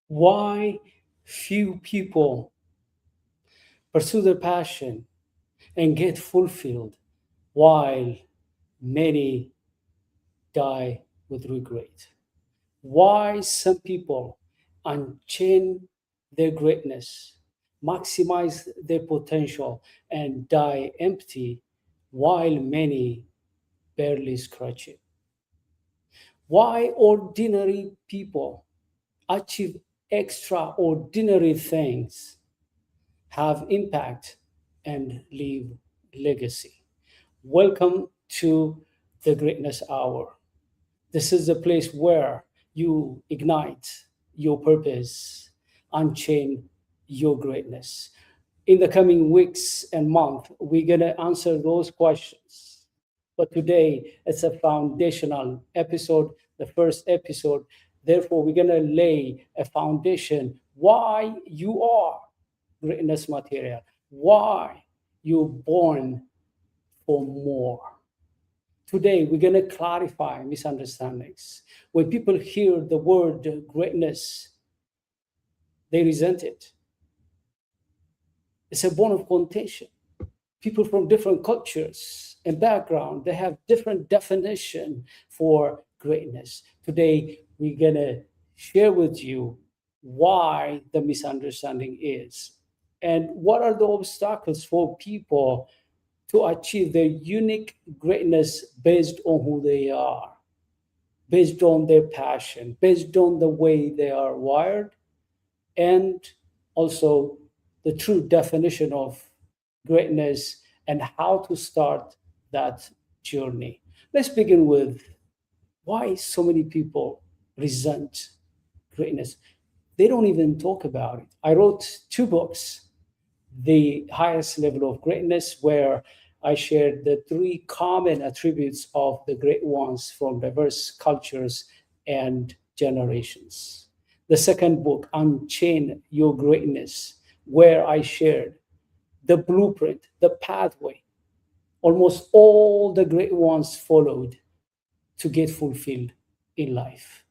Why few people pursue their passion and get fulfilled while many die with regret. Why some people unchain their greatness, maximize their potential, and die empty while many barely scratch it. Why ordinary people achieve extraordinary things, have impact, and leave legacy. Welcome to the Greatness Hour. This is a place where you ignite your purpose, unchain your greatness. In the coming weeks and month, we're going to answer those questions. But today, it's a foundational episode, the first episode. Therefore, we're going to lay a foundation why you are greatness material, why you're born for more. Today, we're going to clarify misunderstandings. When people hear the word greatness, they resent it. It's a bone of contention. People from different cultures and background, they have different definition for greatness. Today, we're going to share with you why the misunderstanding is and what are the obstacles for people to achieve their unique greatness based on who they are, based on their passion, based on the way they are wired, and also the true definition of greatness and how to start that journey. Let's begin with why so many people resent greatness. They don't even talk about it. I wrote two books, The Highest Level of Greatness, where I shared the three common attributes of the great ones from diverse cultures and generations. The second book, Unchain Your Greatness, where I shared the blueprint, the pathway almost all the great ones followed to get fulfilled in life.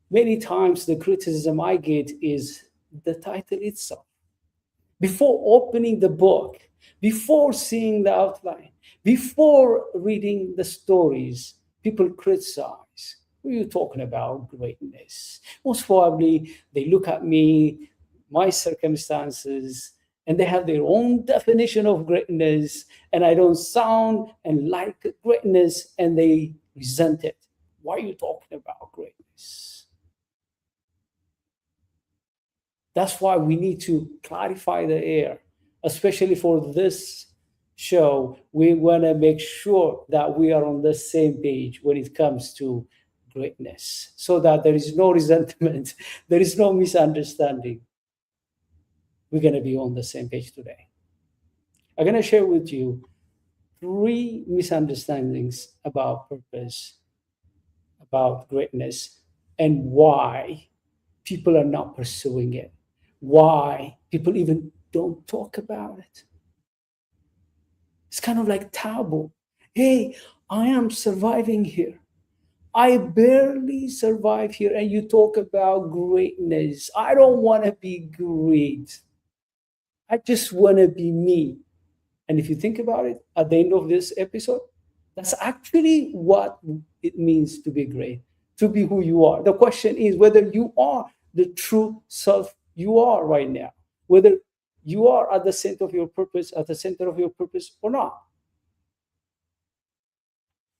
Many times, the criticism I get is the title itself. Before opening the book, before seeing the outline, before reading the stories, people criticize. What are you talking about greatness? Most probably, they look at me, my circumstances, and they have their own definition of greatness, and I don't sound and like greatness, and they resent it. Why are you talking about greatness? That's why we need to clarify the air, especially for this show. We want to make sure that we are on the same page when it comes to greatness so that there is no resentment, there is no misunderstanding. We're going to be on the same page today. I'm going to share with you three misunderstandings about purpose, about greatness, and why people are not pursuing it, why people even don't talk about it. It's kind of like taboo. Hey, I am surviving here. I barely survive here, and you talk about greatness. I don't want to be great. I just want to be me. And if you think about it, at the end of this episode, that's actually what it means to be great, to be who you are. The question is whether you are the true self you are right now, whether you are at the center of your purpose, at the center of your purpose or not.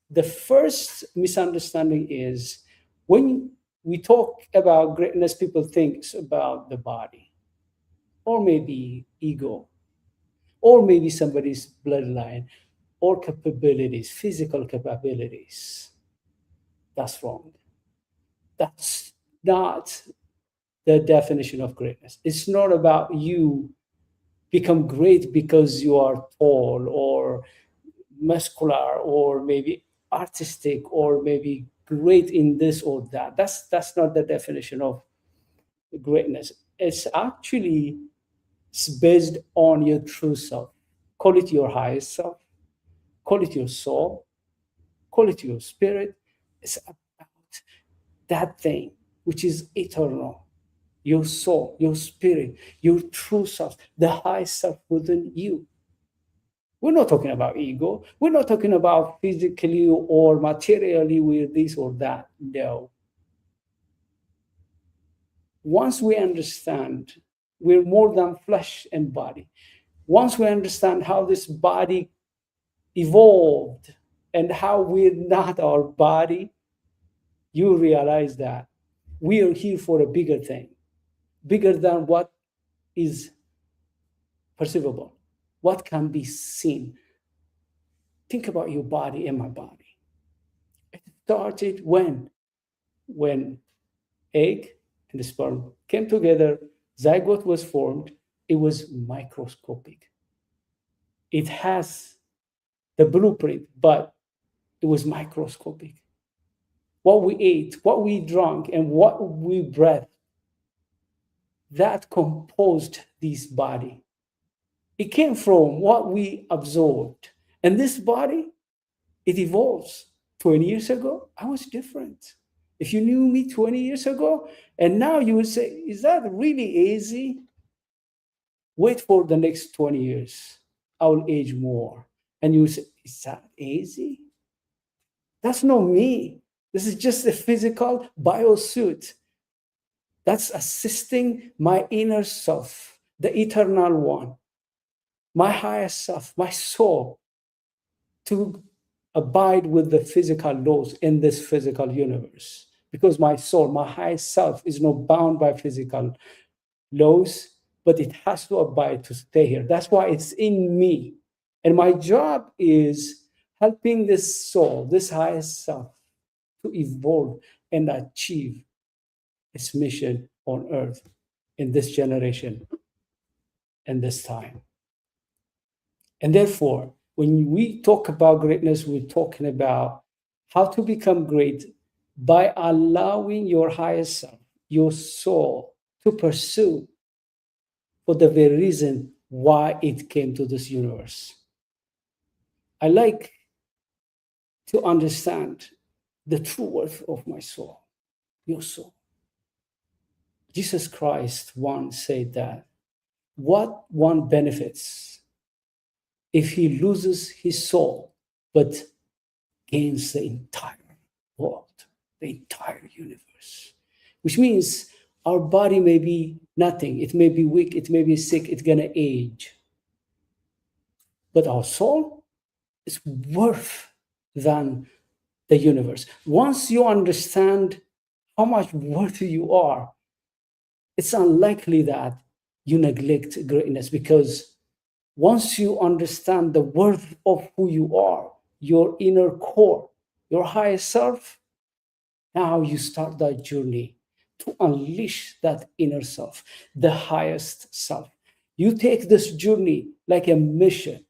The first misunderstanding is when we talk about greatness, people think about the body, or maybe ego, or maybe somebody's bloodline, or capabilities, physical capabilities. That's wrong. That's not the definition of greatness. It's not about you become great because you are tall or muscular or maybe artistic or maybe great in this or that. That's not the definition of greatness. It's actually based on your true self. Call it your highest self, call it your soul, call it your spirit. It's about that thing which is eternal. your soul, your spirit, your true self, the high self within you. We're not talking about ego. We're not talking about physically or materially we're this or that. No. Once we understand we're more than flesh and body, once we understand how this body evolved and how we're not our body, you realize that we are here for a bigger thing, bigger than what is perceivable, what can be seen. Think about your body and my body. It started when egg and the sperm came together, zygote was formed. It was microscopic. It has the blueprint, but it was microscopic. What we ate, what we drank, and what we breathed, that composed this body. It came from what we absorbed. And this body, it evolves. 20 years ago, I was different. If you knew me 20 years ago, and now you would say, is that really easy? Wait for the next 20 years. I will age more. And you say, is that easy? That's not me. This is just a physical biosuit that's assisting my inner self, the eternal one, my higher self, my soul, to abide with the physical laws in this physical universe. Because my soul, my higher self, is not bound by physical laws, but it has to abide to stay here. That's why it's in me. And my job is helping this soul, this higher self, to evolve and achieve its mission on earth in this generation and this time. And therefore, when we talk about greatness, we're talking about how to become great by allowing your higher self, your soul, to pursue for the very reason why it came to this universe. I like to understand the true worth of my soul, your soul. Jesus Christ once said that what one benefits if he loses his soul but gains the entire world, the entire universe, which means our body may be nothing, it may be weak, it may be sick, it's gonna age, but our soul is worth than the universe. Once you understand how much worth you are, it's unlikely that you neglect greatness, because once you understand the worth of who you are, your inner core, your higher self, now you start that journey to unleash that inner self, the highest self. You take this journey like a mission,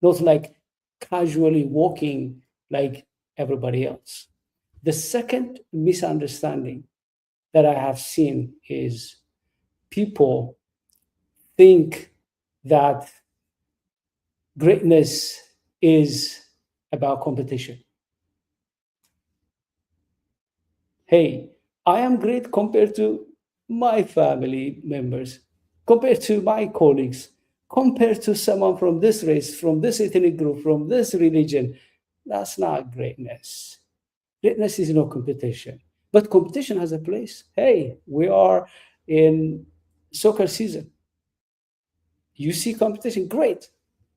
not like casually walking like everybody else. The second misunderstanding that I have seen is people think that greatness is about competition. Hey, I am great compared to my family members, compared to my colleagues, compared to someone from this race, from this ethnic group, from this religion. That's not greatness. Greatness is no competition. But competition has a place. Hey, we are in soccer season. You see competition, great.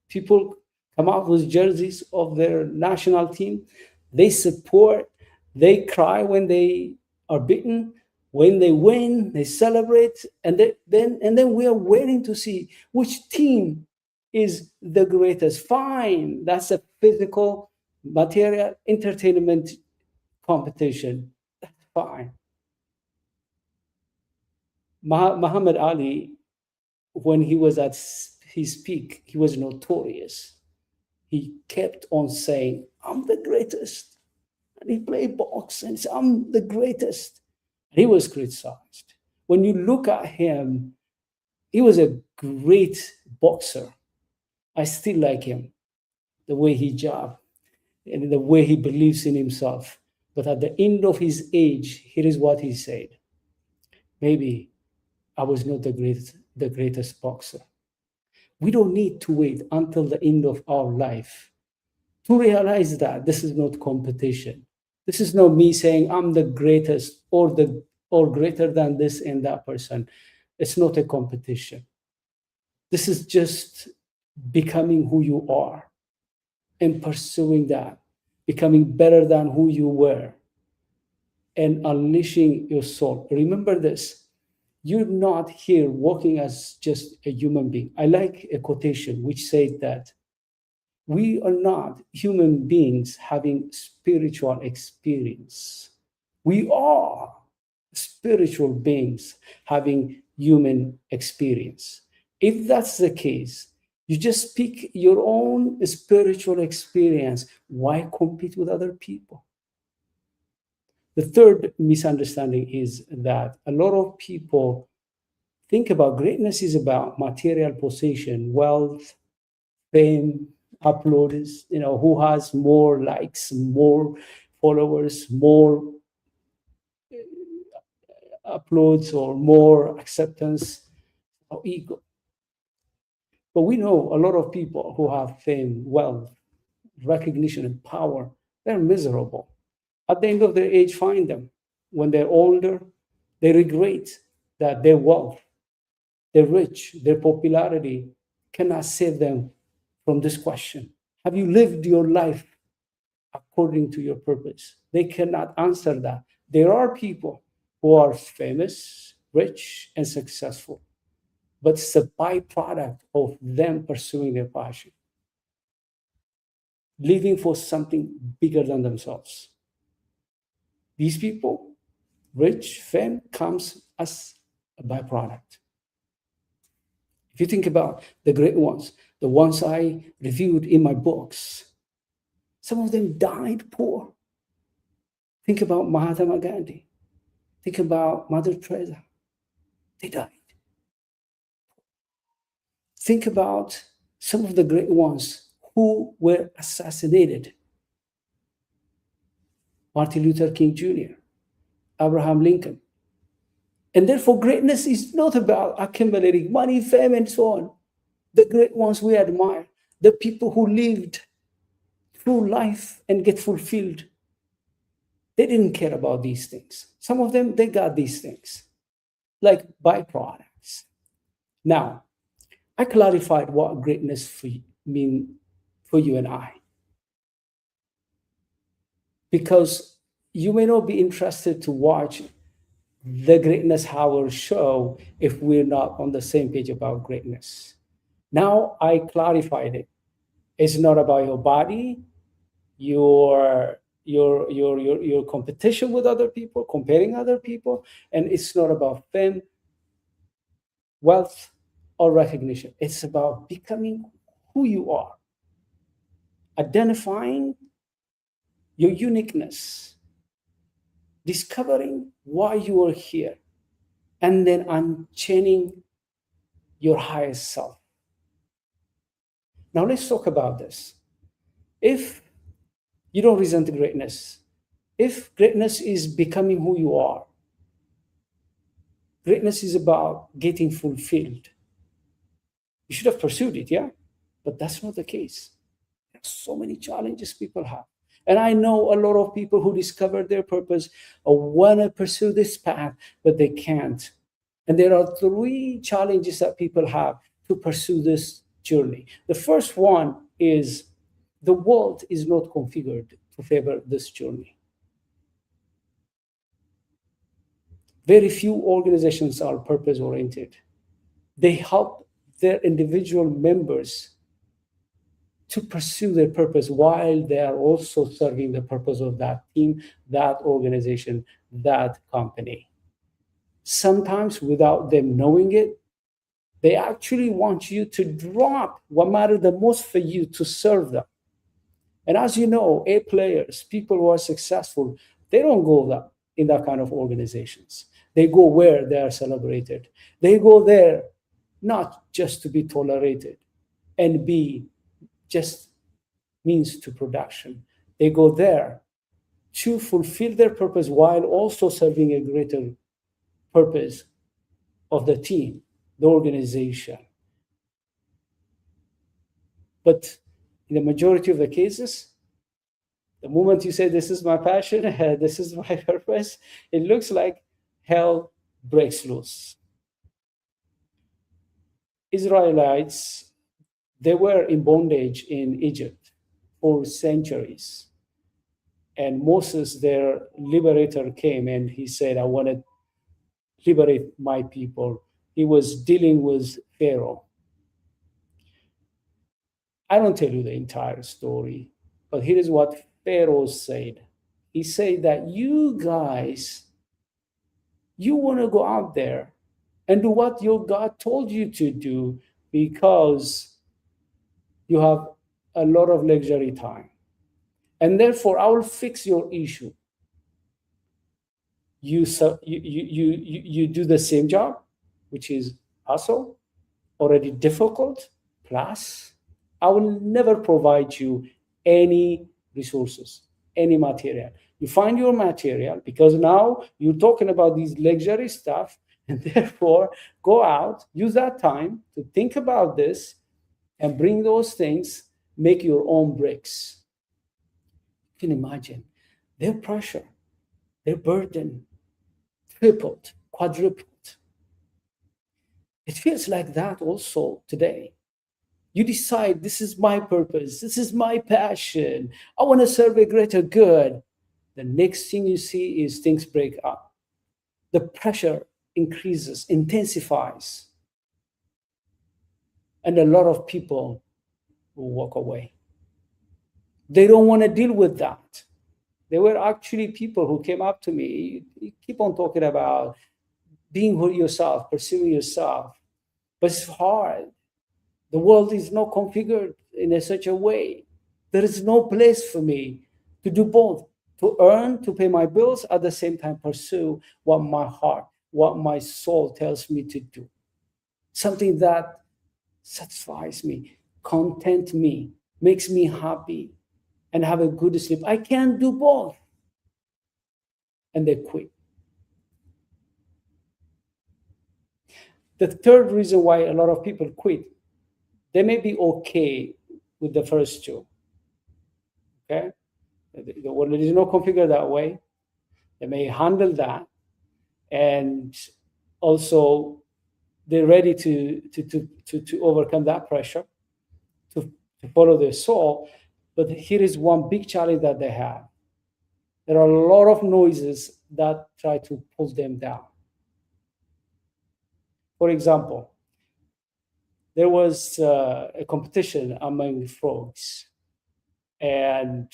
People come out with jerseys of their national team. They support, they cry when they are beaten. When they win, they celebrate. And then we are waiting to see which team is the greatest. Fine, that's a physical, material entertainment competition. That's fine. Muhammad Ali, when he was at his peak, he was notorious. He kept on saying, I'm the greatest. And he played box and said, I'm the greatest. And he was criticized. When you look at him, he was a great boxer. I still like him, the way he jabbed and the way he believes in himself. But at the end of his age, here is what he said. maybe I was not the greatest boxer. We don't need to wait until the end of our life to realize that this is not competition. This is not me saying I'm the greatest or greater than this and that person. It's not a competition. This is just becoming who you are and pursuing that, becoming better than who you were and unleashing your soul. Remember this, you're not here walking as just a human being. I like a quotation which said that we are not human beings having spiritual experience. We are spiritual beings having human experience. If that's the case, you just speak your own spiritual experience. Why compete with other people? The third misunderstanding is that a lot of people think about greatness is about material possession, wealth, fame, uploads, who has more likes, more followers, more uploads, or more acceptance or ego. But we know a lot of people who have fame, wealth, recognition, and power, they're miserable. At the end of their age, find them. When they're older, they regret that their wealth, their rich, their popularity cannot save them from this question. Have you lived your life according to your purpose? They cannot answer that. There are people who are famous, rich, and successful, but it's a byproduct of them pursuing their passion, living for something bigger than themselves. These people, rich, fame comes as a byproduct. If you think about the great ones, the ones I reviewed in my books, some of them died poor. Think about Mahatma Gandhi. Think about Mother Teresa. They died. Think about some of the great ones who were assassinated. Martin Luther King Jr., Abraham Lincoln. And therefore, greatness is not about accumulating money, fame, and so on. The great ones we admire, the people who lived through life and get fulfilled, they didn't care about these things. Some of them, they got these things like byproducts. Now, I clarified what greatness mean for you and I, because you may not be interested to watch the Greatness Hour show if we're not on the same page about greatness. Now I clarified it. It's not about your body, your competition with other people, comparing other people, and it's not about fame, wealth, or recognition. It's about becoming who you are, identifying your uniqueness, discovering why you are here, and then unchaining your highest self. Now let's talk about this. If you don't resent greatness, if greatness is becoming who you are, greatness is about getting fulfilled. You should have pursued it, yeah? But that's not the case. There's so many challenges people have. And I know a lot of people who discover their purpose or want to pursue this path, but they can't. And there are three challenges that people have to pursue this journey. The first one is the world is not configured to favor this journey. Very few organizations are purpose oriented. They help their individual members to pursue their purpose while they are also serving the purpose of that team, that organization, that company. Sometimes without them knowing it, they actually want you to drop what matters the most for you to serve them. And as you know, A players, people who are successful, they don't go in that kind of organizations. They go where they are celebrated. They go there not just to be tolerated and be just means to production. They go there to fulfill their purpose while also serving a greater purpose of the team, the organization. But in the majority of the cases, the moment you say, this is my passion, this is my purpose, it looks like hell breaks loose. Israelites, they were in bondage in Egypt for centuries. And Moses, their liberator, came and he said, I want to liberate my people. He was dealing with Pharaoh. I don't tell you the entire story, but here is what Pharaoh said. He said that you guys, you want to go out there and do what your God told you to do because you have a lot of luxury time. And therefore, I will fix your issue. You do the same job, which is hustle, already difficult, plus I will never provide you any resources, any material. You find your material because now you're talking about these luxury stuff, and therefore go out, use that time to think about this and bring those things, make your own bricks. You can imagine their pressure, their burden tripled, quadrupled. It feels like that also today. You decide, this is my purpose, this is my passion, I want to serve a greater good. The next thing you see is things break up. The pressure increases, intensifies. And a lot of people will walk away. They don't want to deal with that. There were actually people who came up to me, you keep on talking about being yourself, pursuing yourself, but it's hard. The world is not configured in such a way. There is no place for me to do both, to earn, to pay my bills, at the same time pursue what my heart, what my soul tells me to do. Something that satisfies me, content me, makes me happy, and have a good sleep. I can't do both. And they quit. The third reason why a lot of people quit, they may be okay with the first two. Okay? The world is not configured that way. They may handle that. And also, they're ready to overcome that pressure, to follow their soul. But here is one big challenge that they have. There are a lot of noises that try to pull them down. For example, there was a competition among frogs, and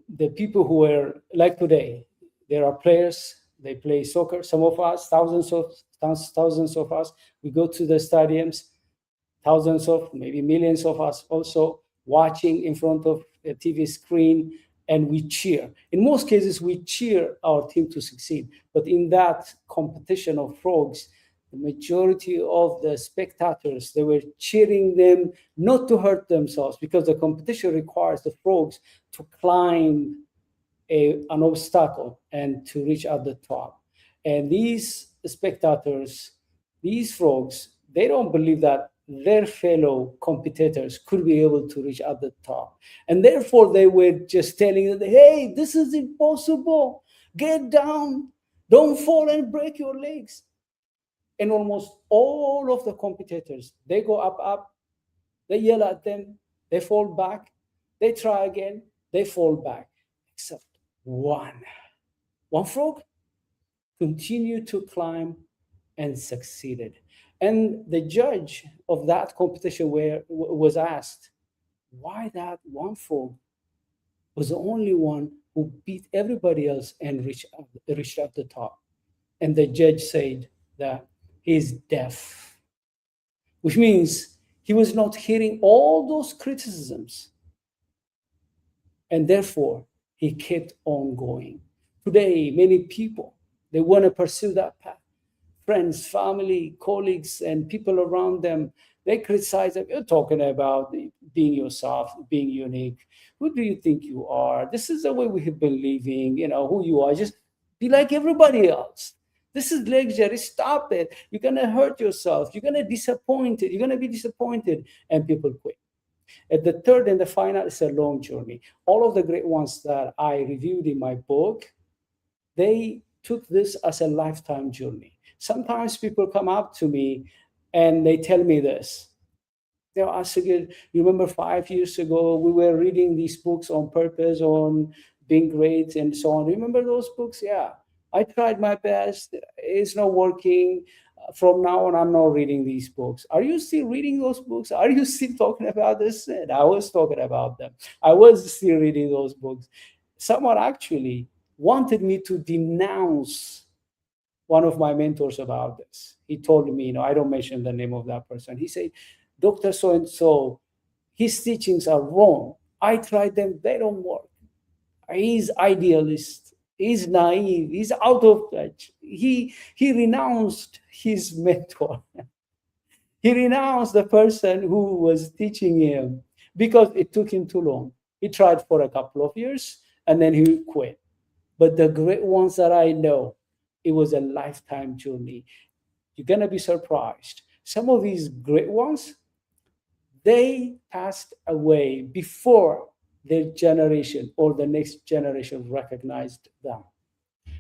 the people who were like today, there are players, they play soccer. Some of us, thousands of us, we go to the stadiums, thousands of, maybe millions of us also watching in front of a TV screen, and we cheer. In most cases, we cheer our team to succeed. But in that competition of frogs, the majority of the spectators, they were cheering them not to hurt themselves, because the competition requires the frogs to climb an obstacle and to reach at the top. And these spectators, these frogs, they don't believe that their fellow competitors could be able to reach at the top. And therefore, they were just telling them, hey, this is impossible. Get down. Don't fall and break your legs. And almost all of the competitors, they go up, they yell at them, they fall back, they try again, they fall back, except one. One frog continued to climb and succeeded. And the judge of that competition was asked why that one frog was the only one who beat everybody else and reached at the top. And the judge said that he's deaf, which means he was not hearing all those criticisms. And therefore, he kept on going. Today, many people, they want to pursue that path. Friends, family, colleagues, and people around them, they criticize them. You're talking about being yourself, being unique. Who do you think you are? This is the way we have been living, who you are. Just be like everybody else. This is luxury. Stop it. You're gonna hurt yourself. You're gonna be disappointed, and people quit. And the third and the final is a long journey. All of the great ones that I reviewed in my book, they took this as a lifetime journey. Sometimes people come up to me and they tell me this. They'll ask again, you remember 5 years ago, we were reading these books on purpose, on being great, and so on. Remember those books? Yeah. I tried my best. It's not working. From now on, I'm not reading these books. Are you still reading those books? Are you still talking about this? And I was talking about them. I was still reading those books. Someone actually wanted me to denounce one of my mentors about this. He told me, I don't mention the name of that person. He said, Dr. So and so, his teachings are wrong. I tried them, they don't work. He's idealist, he's naive, he's out of touch. He renounced his mentor. He renounced the person who was teaching him because it took him too long. He tried for a couple of years and then he quit. But the great ones that I know, it was a lifetime journey. You're going to be surprised. Some of these great ones, they passed away before their generation or the next generation recognized them.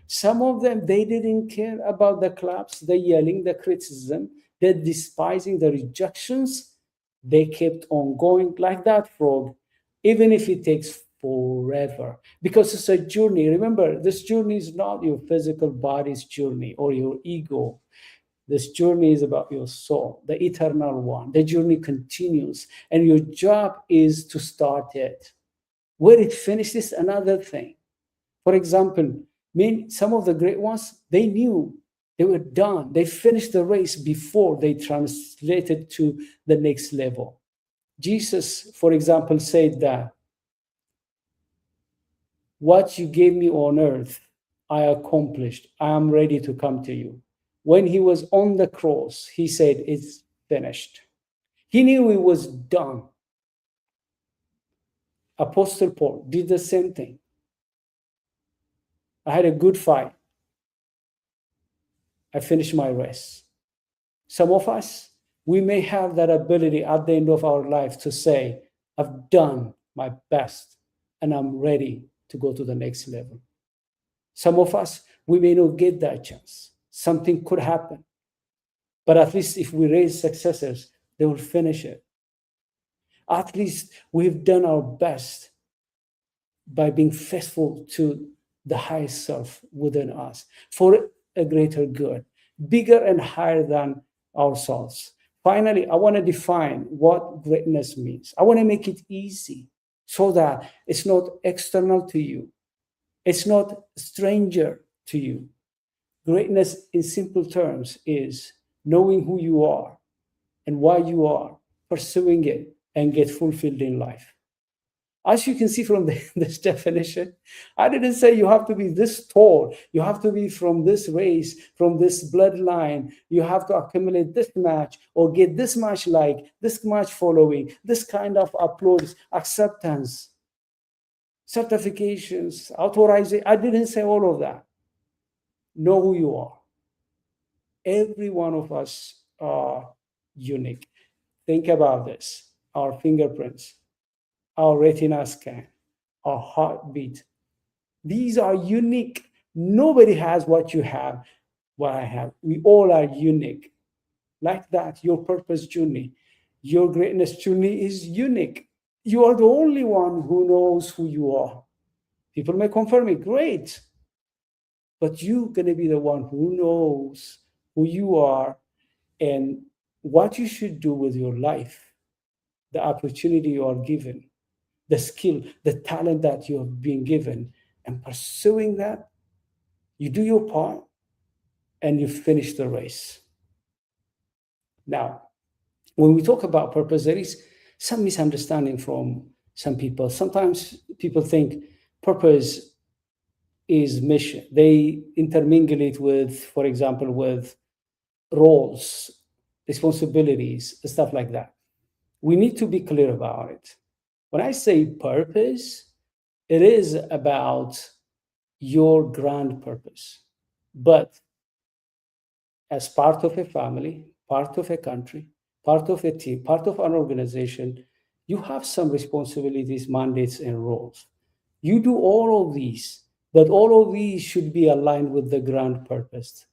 Some of them, they didn't care about the claps, the yelling, the criticism, the despising, the rejections. They kept on going like that frog, even if it takes forever, because it's a journey. Remember, this journey is not your physical body's journey or your ego. This journey is about your soul, the eternal one. The journey continues, and your job is to start it. Where it finishes, another thing. For example, some of the great ones, they knew they were done. They finished the race before they translated to the next level. Jesus, for example, said that what you gave me on earth, I accomplished. I am ready to come to you. When he was on the cross, he said, it's finished. He knew it was done. Apostle Paul did the same thing. I had a good fight. I finished my race. Some of us, we may have that ability at the end of our life to say, I've done my best and I'm ready to go to the next level. Some of us, we may not get that chance. Something could happen. But at least if we raise successors, they will finish it. At least we've done our best by being faithful to the highest self within us for a greater good, bigger and higher than ourselves. Finally, I want to define what greatness means. I want to make it easy so that it's not external to you. It's not stranger to you. Greatness in simple terms is knowing who you are and why you are, pursuing it, and get fulfilled in life. As you can see from this definition, I didn't say you have to be this tall, you have to be from this race, from this bloodline, you have to accumulate this much or get this much like, this much following, this kind of applause, acceptance, certifications, authorization. I didn't say all of that. Know who you are. Every one of us are unique. Think about this. Our fingerprints, our retina scan, our heartbeat. These are unique. Nobody has what you have, what I have. We all are unique. Like that, your purpose journey, your greatness journey is unique. You are the only one who knows who you are. People may confirm it, great. But you're going to be the one who knows who you are and what you should do with your life, the opportunity you are given, the skill, the talent that you have been given, and pursuing that, you do your part and you finish the race. Now, when we talk about purpose, there is some misunderstanding from some people. Sometimes people think purpose is mission. They intermingle it with, for example, with roles, responsibilities, stuff like that. We need to be clear about it. When I say purpose, it is about your grand purpose. But as part of a family, part of a country, part of a team, part of an organization, you have some responsibilities, mandates, and roles. You do all of these, but all of these should be aligned with the grand purpose.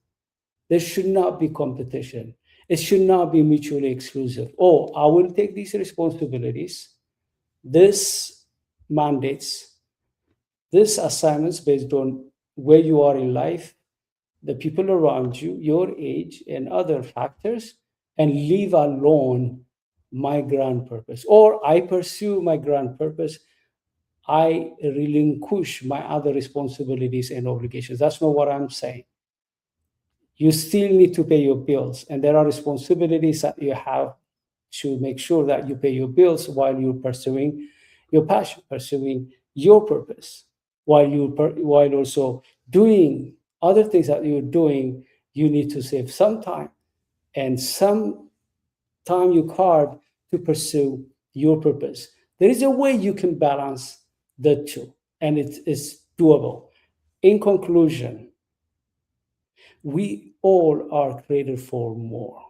There should not be competition. It should not be mutually exclusive. Oh, I will take these responsibilities, this mandates, this assignments based on where you are in life, the people around you, your age, and other factors, and leave alone my grand purpose. Or I pursue my grand purpose, I relinquish my other responsibilities and obligations. That's not what I'm saying. You still need to pay your bills, and there are responsibilities that you have to make sure that you pay your bills while you're pursuing your passion, pursuing your purpose, while also doing other things that you're doing. You need to save some time and some time you carve to pursue your purpose. There is a way you can balance the two, and it is doable. In conclusion, we all are created for more.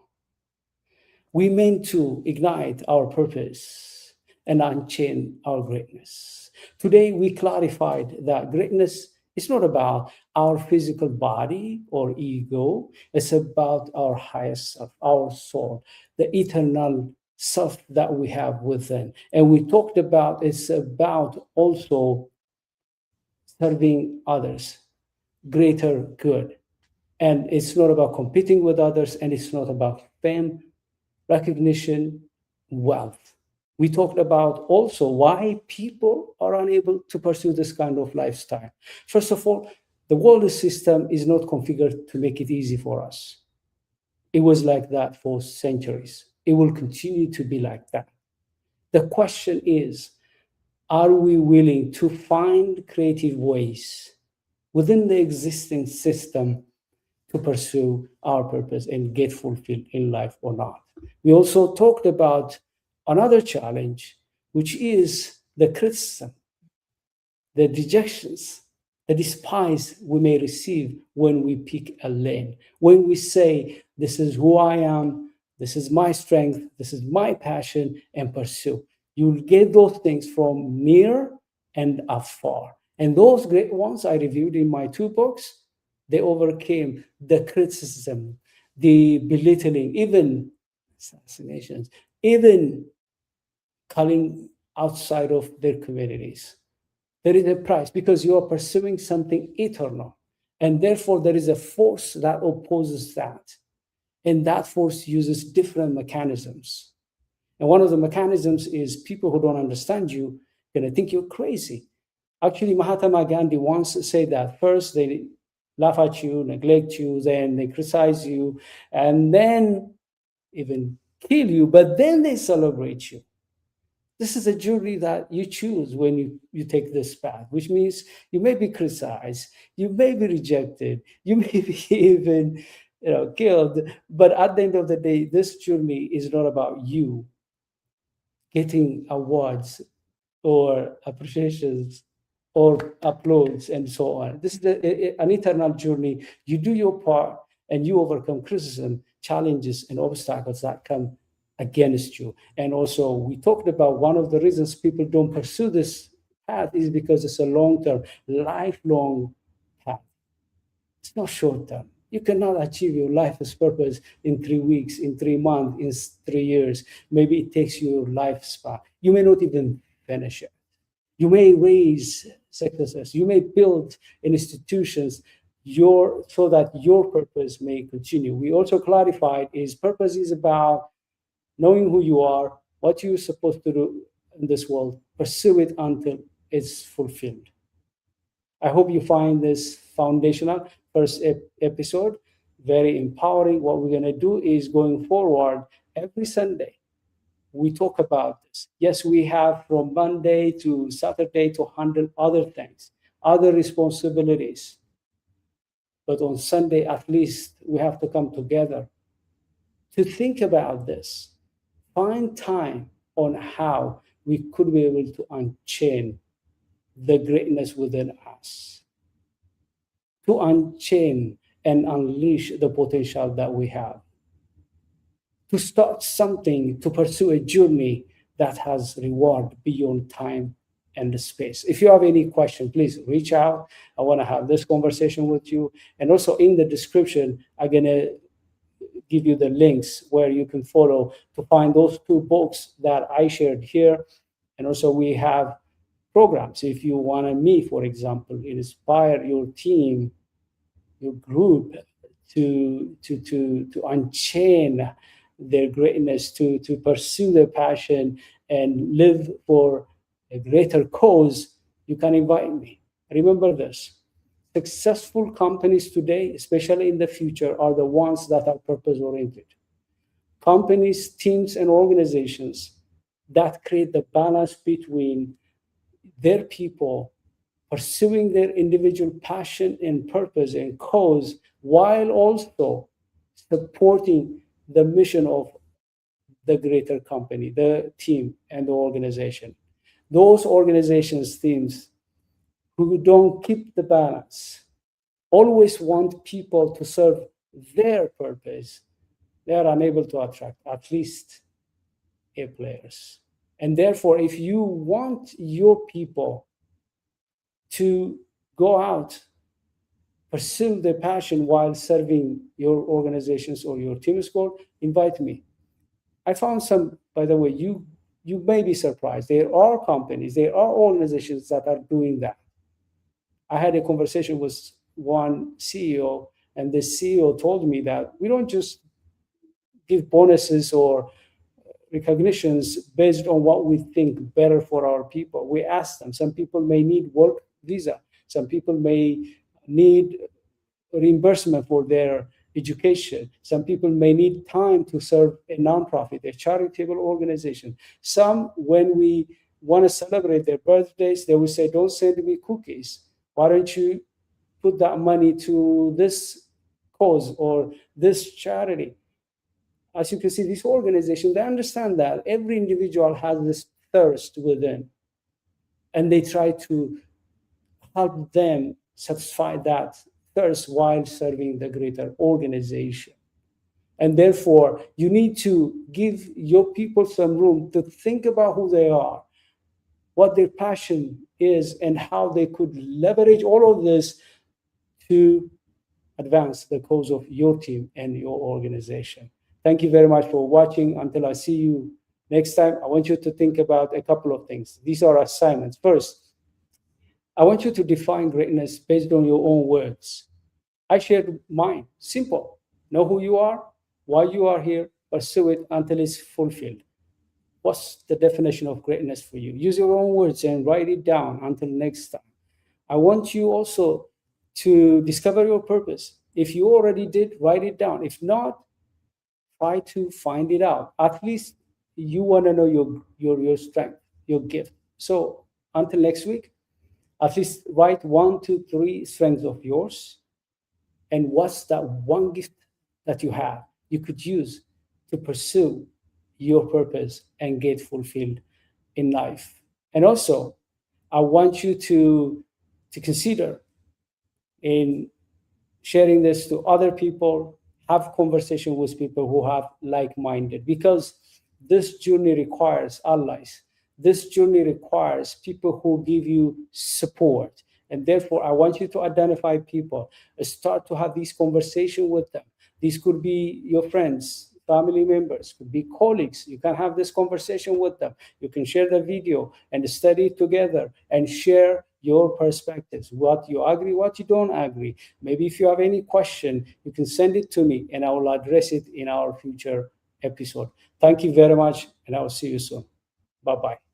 We meant to ignite our purpose and unchain our greatness. Today, we clarified that greatness is not about our physical body or ego, it's about our highest self, our soul, the eternal self that we have within. And we talked about it's about also serving others, greater good. And it's not about competing with others, and it's not about fame, recognition, wealth. We talked about also why people are unable to pursue this kind of lifestyle. First of all, the world system is not configured to make it easy for us. It was like that for centuries. It will continue to be like that. The question is, are we willing to find creative ways within the existing system to pursue our purpose and get fulfilled in life or not? We also talked about another challenge, which is the criticism, the dejections, the despise we may receive when we pick a lane, when we say, this is who I am, this is my strength, this is my passion, and pursue. You'll get those things from near and afar. And those great ones I reviewed in my two books, they overcame the criticism, the belittling, even assassinations, even calling outside of their communities. There is a price because you are pursuing something eternal. And therefore, there is a force that opposes that. And that force uses different mechanisms. And one of the mechanisms is people who don't understand you going to think you're crazy. Actually, Mahatma Gandhi once said that first they laugh at you, neglect you, then they criticize you, and then even kill you, but then they celebrate you. This is a journey that you choose when you take this path, which means you may be criticized, you may be rejected, you may be even killed. But at the end of the day, this journey is not about you getting awards or appreciations or applause and so on. This is an eternal journey. You do your part and you overcome criticism, challenges, and obstacles that come against you. And also, we talked about one of the reasons people don't pursue this path is because it's a long-term, lifelong path. It's not short-term. You cannot achieve your life's purpose in 3 weeks, in 3 months, in 3 years. Maybe it takes you your lifespan. You may not even finish it. You may raise successes. You may build institutions so that your purpose may continue. We also clarified is purpose is about knowing who you are, what you're supposed to do in this world, pursue it until it's fulfilled. I hope you find this foundational first episode very empowering. What we're going to do is going forward every Sunday we talk about this. Yes, we have from Monday to Saturday to handle other things, other responsibilities. But on Sunday, at least, we have to come together to think about this, find time on how we could be able to unchain the greatness within us, to unchain and unleash the potential that we have, to start something, to pursue a journey that has reward beyond time and the space. If you have any question, please reach out. I want to have this conversation with you. And also in the description, I'm going to give you the links where you can follow to find those two books that I shared here. And also we have programs. If you want to meet, for example, inspire your team, your group to unchain their greatness, to pursue their passion and live for a greater cause, you can invite me. Remember this: successful companies today, especially in the future, are the ones that are purpose oriented. Companies, teams, and organizations that create the balance between their people pursuing their individual passion and purpose and cause, while also supporting the mission of the greater company, the team, and the organization. Those organizations, teams who don't keep the balance, always want people to serve their purpose, they are unable to attract at least A players. And therefore, if you want your people to go out, pursue their passion while serving your organizations or your team's goal, invite me. I found some, by the way, you may be surprised. There are companies, there are organizations that are doing that. I had a conversation with one CEO, and the CEO told me that we don't just give bonuses or recognitions based on what we think better for our people. We ask them. Some people may need work visa. Some people may need reimbursement for their education. Some people may need time to serve a nonprofit, a charitable organization. Some, when we want to celebrate their birthdays, they will say, don't send me cookies. Why don't you put that money to this cause or this charity? As you can see, this organization, they understand that every individual has this thirst within, and they try to help them satisfy that thirst while serving the greater organization. And therefore, you need to give your people some room to think about who they are, what their passion is, and how they could leverage all of this to advance the cause of your team and your organization. Thank you very much for watching. Until I see you next time, I want you to think about a couple of things. These are assignments. First, I want you to define greatness based on your own words. I shared mine. Simple. Know who you are, why you are here, pursue it until it's fulfilled. What's the definition of greatness for you? Use your own words and write it down. Until next time, I want you also to discover your purpose. If you already did, write it down. If not, try to find it out. At least you want to know your strength, your gift. So until next week, at least write 1, 2, 3 strengths of yours. And what's that one gift that you have you could use to pursue your purpose and get fulfilled in life? And also, I want you to consider in sharing this to other people, have conversation with people who have like-minded, because this journey requires allies. This journey requires people who give you support. And therefore, I want you to identify people, start to have these conversations with them. These could be your friends, family members, could be colleagues. You can have this conversation with them. You can share the video and study together and share your perspectives, what you agree, what you don't agree. Maybe if you have any question, you can send it to me and I will address it in our future episode. Thank you very much, and I will see you soon. Bye-bye.